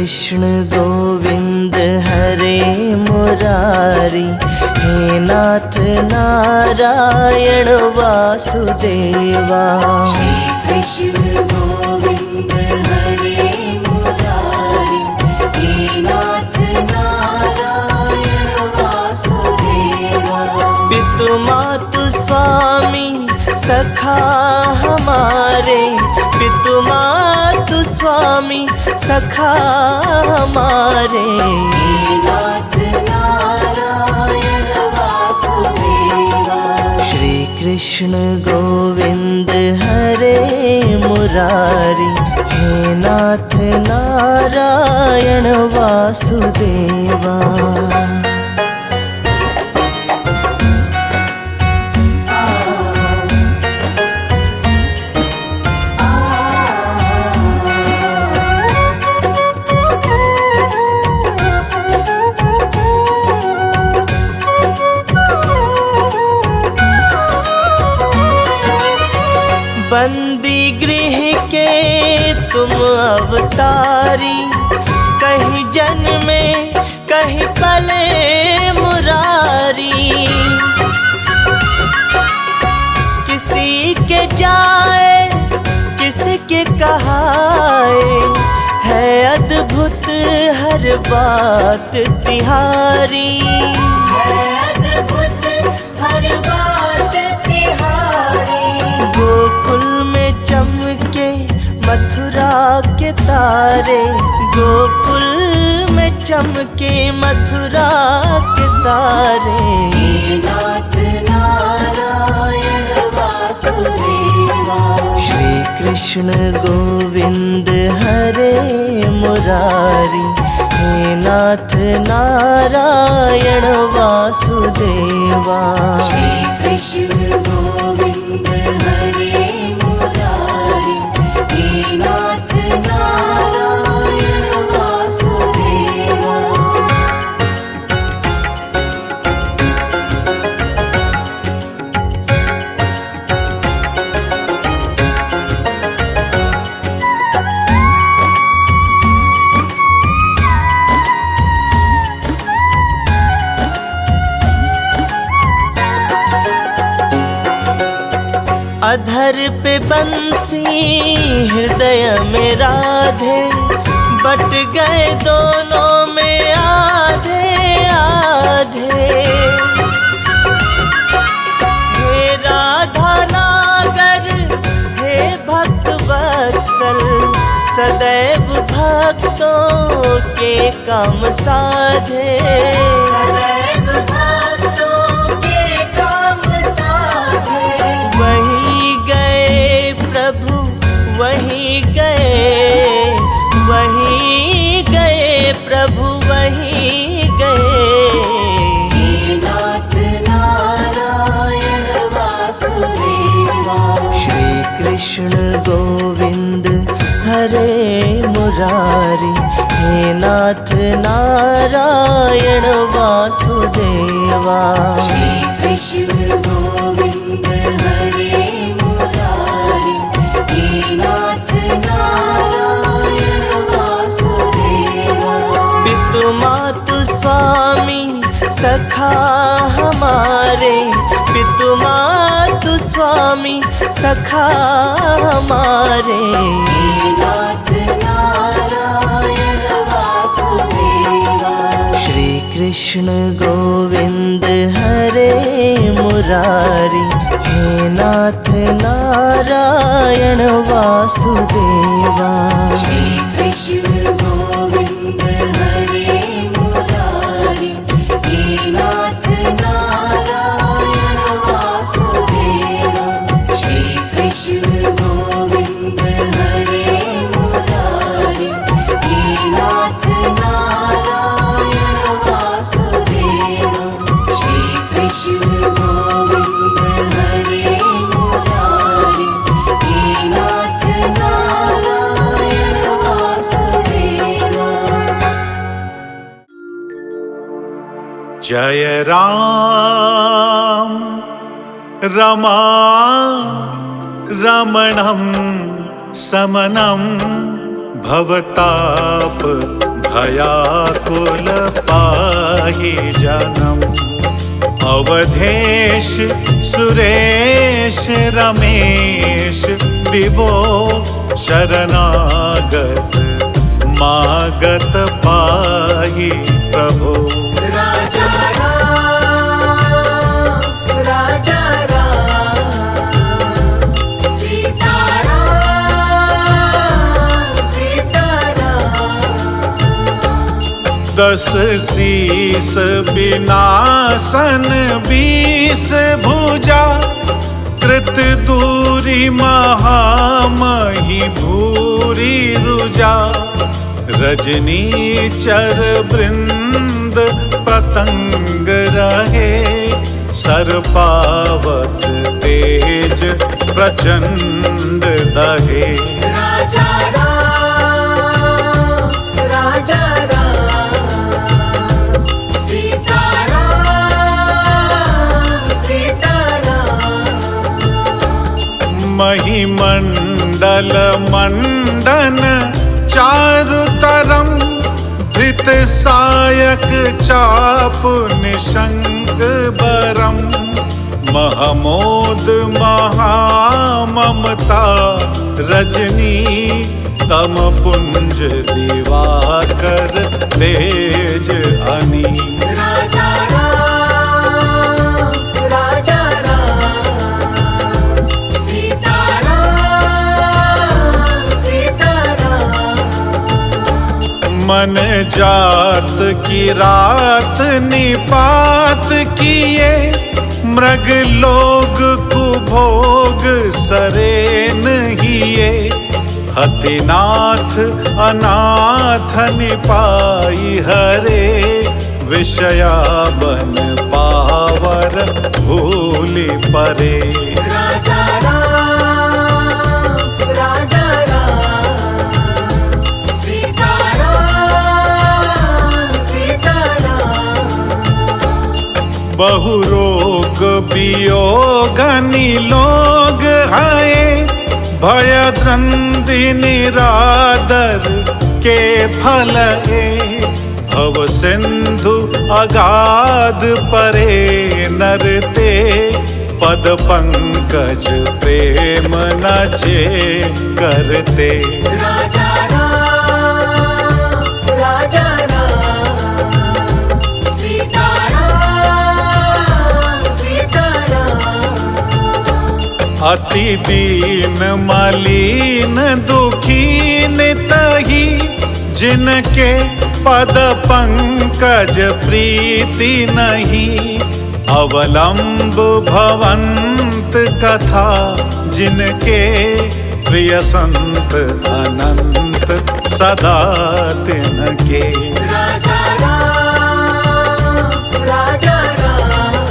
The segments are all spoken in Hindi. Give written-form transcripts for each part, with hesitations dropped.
कृष्ण गोविंद हरे मुरारी, हे नाथ नारायण वासुदेवा। श्री कृष्ण गोविंद हरे मुरारी, हे नाथ नारायण वासुदेवा। पितु मातु स्वामी सखा हमारे, पितु मातु स्वामी सखा हमारे, हे नाथ नारायण वासुदेवा। श्री कृष्ण गोविंद हरे मुरारी, हे नाथ नारायण वासुदेवा। बंदी गृह के तुम अवतारी, कहीं जन्मे कहीं पले मुरारी। किसी के जाए किसी के कहाए, है अद्भुत हर बात तिहारी। गोकुल में चमके मथुरा के तारे, गोकुल में चमके मथुरा के तारे, हे नाथ नारायण वासुदेवा। श्री कृष्ण गोविंद हरे मुरारी, हे नाथ नारायण वासुदेवा। श्री कृष्ण गोविंद हरे मुरारी, हे नाथ नारायण वासुदेवा। अधर पे बंसी हृदय में राधे, बट गए दोनों में आधे आधे। हे राधा नागर हे भक्त वत्सल, सदैव भक्तों के काम साधे। सदैव भक्तों के काम साधे। वहीं गए प्रभु वहीं गए प्रभु वहीं गए, हे नाथ नारायण वासुदेवा। श्री कृष्ण गोविंद हरे मुरारी, हे नाथ नारायण वासुदेवा। श्री कृष्ण गोविंद हरे मुरारी, हे नाथ नारायण वासुदेवा। पितु मातु स्वामी सखा हमारे, पितु मातु स्वामी सखा हमारे, हे नाथ नारायण वासुदेवा। श्री कृष्ण गोविंद हरे मुरारी, हे नाथ नारायण वासुदेवा। श्री कृष्ण गोविंद हरे मुरारी, हे नाथ नारायण वासुदेवा। श्री कृष्ण गोविंद हरे मुरारी, हे नाथ नारायण वासुदेवा। श्री कृष्ण गोविंद हरे मुरारी, हे नाथ नारायण वासुदेवा। जय राम रमा रमणं समनं भवताप भयाकुल पाहि जन्म। अवधेश सुरेश रमेश विभो शरणागत मागत पाहि प्रभो। राजा राम, राजा राम, सीता राम, सीता राम। 10 शीस विनाशन 20 भुजा, कृत दूरी महामही भूरी रुजा। रजनी चर वृंद पतंग रहे, सर्पावत तेज प्रचंड दहे। राजा राम, राजा राम, सीता राम, सीता राम। महिमंडल मंडन चारु तरम, धृत सायक चाप निशंक बरम। महमोद महाममता रजनी, तम पुंज दिवाकर तेज अनी। राजा राम, राजा राम, सीता राम, सीता राम। मन जात की रात निपात किए, मृग लोग कुभोग सरे नहिए। हतिनाथ अनाथ निपाई हरे, विषया बन पावर भूलि परे। राजा राम, राजा राम, सीता राम, सीता राम। बहु रोग वियोग निलोग है, भय द्रंदि निरादर के फल है। भव सिंधु अगाध परे नरते, पद पंकज प्रेम न जे करते। राजा राम, राजा राम, सीता राम, सीता राम। अति दीन मलिन दुखीन तही, जिनके पद पंकज प्रीति नहीं। अवलंब भवंत कथा, जिनके प्रिय संत अनंत सदा तिनके। राजा राम, राजा राम,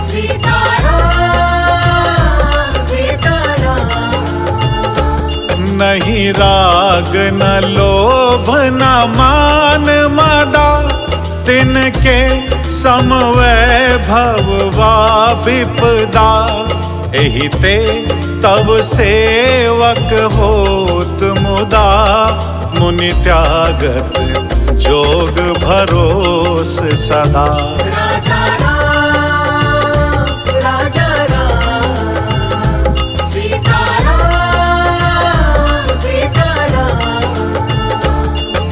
सीता राम, सीता राम। नहीं राग न लोभ न मान मदा, तिनके समवैभव वा विपदा। एहि ते तब सेवक होत मुदा, मुनि त्यागत जोग भरोस सदा। राजा राम, राजा राम, सीता राम, सीता राम।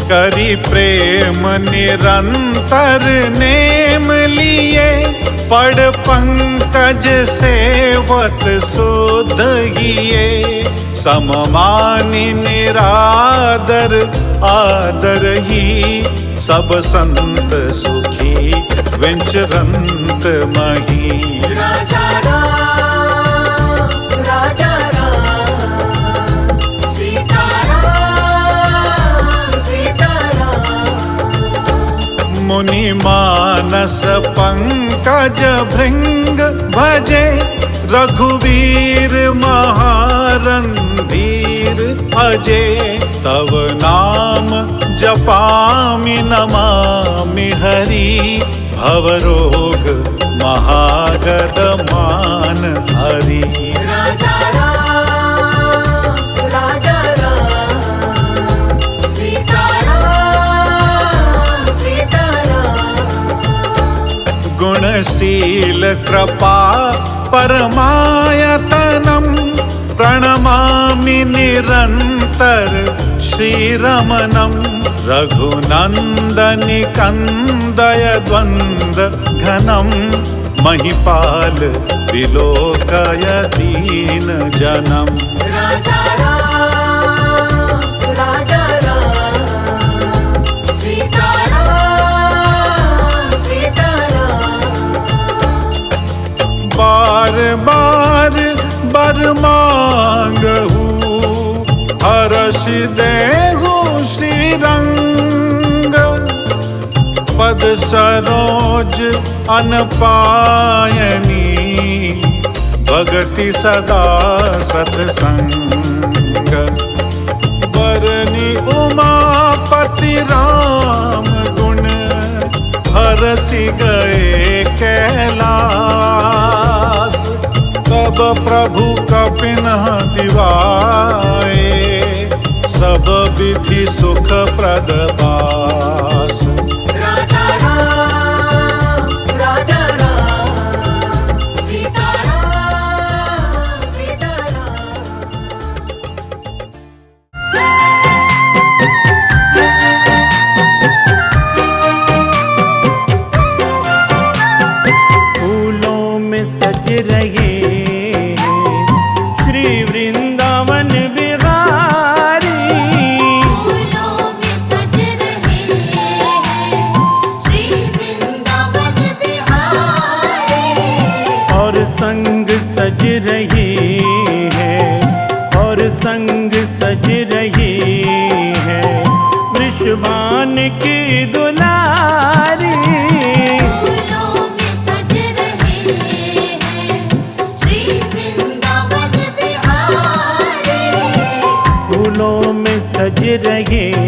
करी प्रेम निरंतर नेम लिए, पड़ पंकज सेवत सुध हिये। सममानि निरादर आदर ही, सब संत सुखी विचरंत मही। राजा राम, राजा राम, सीता राम, सीता राम। मुनि मानस पंकज भृंग भजे, रघुवीर महारंधीर अजे। तव नाम जपामि नमामि हरि, भवरोग महागद मान हरि। राजा राम, राजा राम, सीता राम, गुणशील कृपा परमायतनं प्रणमामि निरन्तर श्रीरमणं रघुनन्दनिकन्दय द्वन्द्व घनं महिपाल विलोकय दीन जनम् राजा राम सीता बार बार बर मांगहु हरष देहु श्रीरंग पद सरोज अनपायनी भगति सदा सतसंग बरनी उमापति राम गुण हरसि गए कैलास तब प्रभु कपिनह दिवाए सब विधि सुख प्रद पास राजा राम सीता फूलों में सज रहे श्री वृंदावन बिहारी फूलों में सज रहे श्री वृंदावन बिहारी और संग सज रहे हैं और संग सज रहे हैं वृषभान की दुलारी फूलों में सज रहे हैं श्री वृंदावन बिहारी फूलों में सज रहे हैं।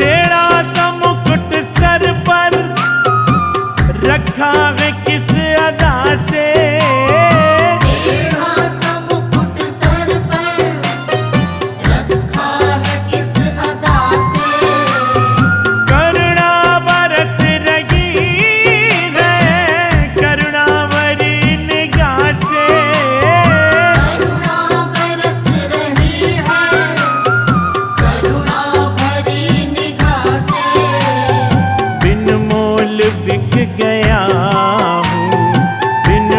तेरा सा मुकुट सर पर रखा है किस अदा से तेरा सा मुकुट सर पर रखा है किस अदा से करुणा बरस रही है करुणा भरी निगाह से करुणा बरस रही है करुणा भरी निगाह से बिन मोल बिक गया हूँ बिन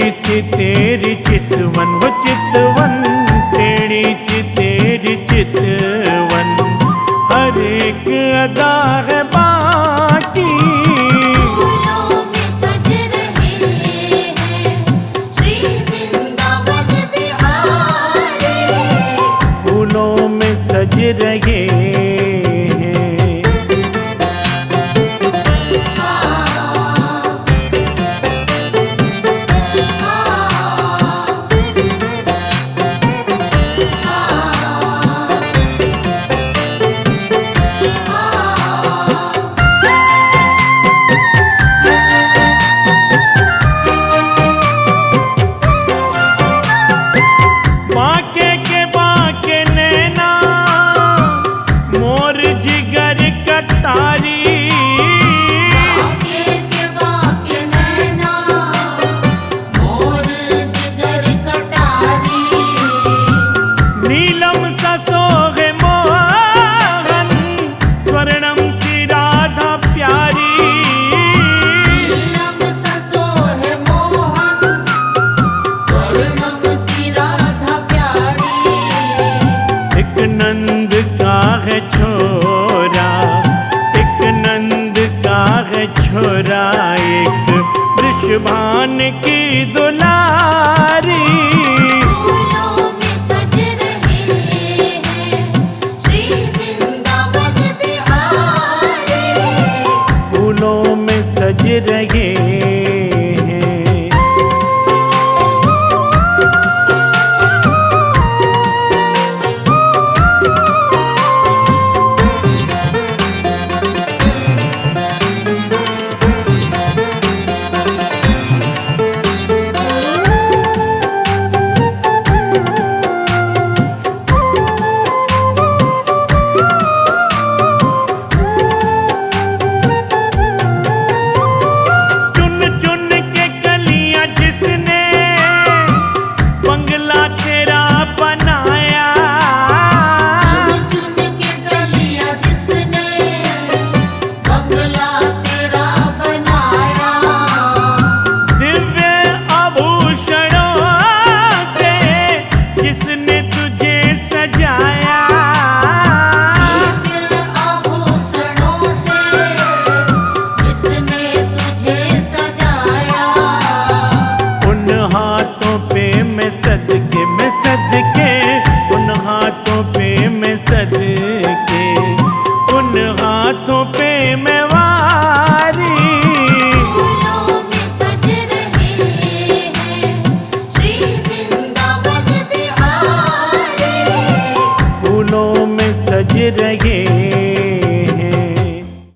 सी तेरी चितवन वो चितवन, टेढ़ी सी तेरी चितवन, हर एक अदा है बाकी। फूलों में सज रहे हैं श्री वृंदावन बिहारी। फूलों में सज रहे हैं। बाके के बाके नैना, मोर जिगर कटारी। बाके के बाके नैना, मोर जिगर कटारी। नीलम सा सोहे मोहन, स्वर्णम सी राधा प्यारी। नीलम ससो है मोहन, वर्णम सी राधा प्यारी। एक नंद का है छोरा, एक नंद का है छोरा, एक वृषभान की दुलारी। फूलों में सज रहे हैं श्री वृंदावन बिहारी। फूलों में सज रहे हैं। चुन चुन के कलियां जिसने बंगला तेरा बनाया। चुन चुन के कलियां जिसने बंगला तेरा बनाया। दिव्य आभूषणों से जिसने तुझे सजाया। दिव्य आभूषणों से जिसने तुझे सजाया। उन हाथों पे मैं सदके, मैं सदके, उन हाथों पे मैं सदके, उन हाथों पे मैं वारी। फूलों में सज रहे हैं श्री वृंदावन बिहारी। फूलों में सज रहे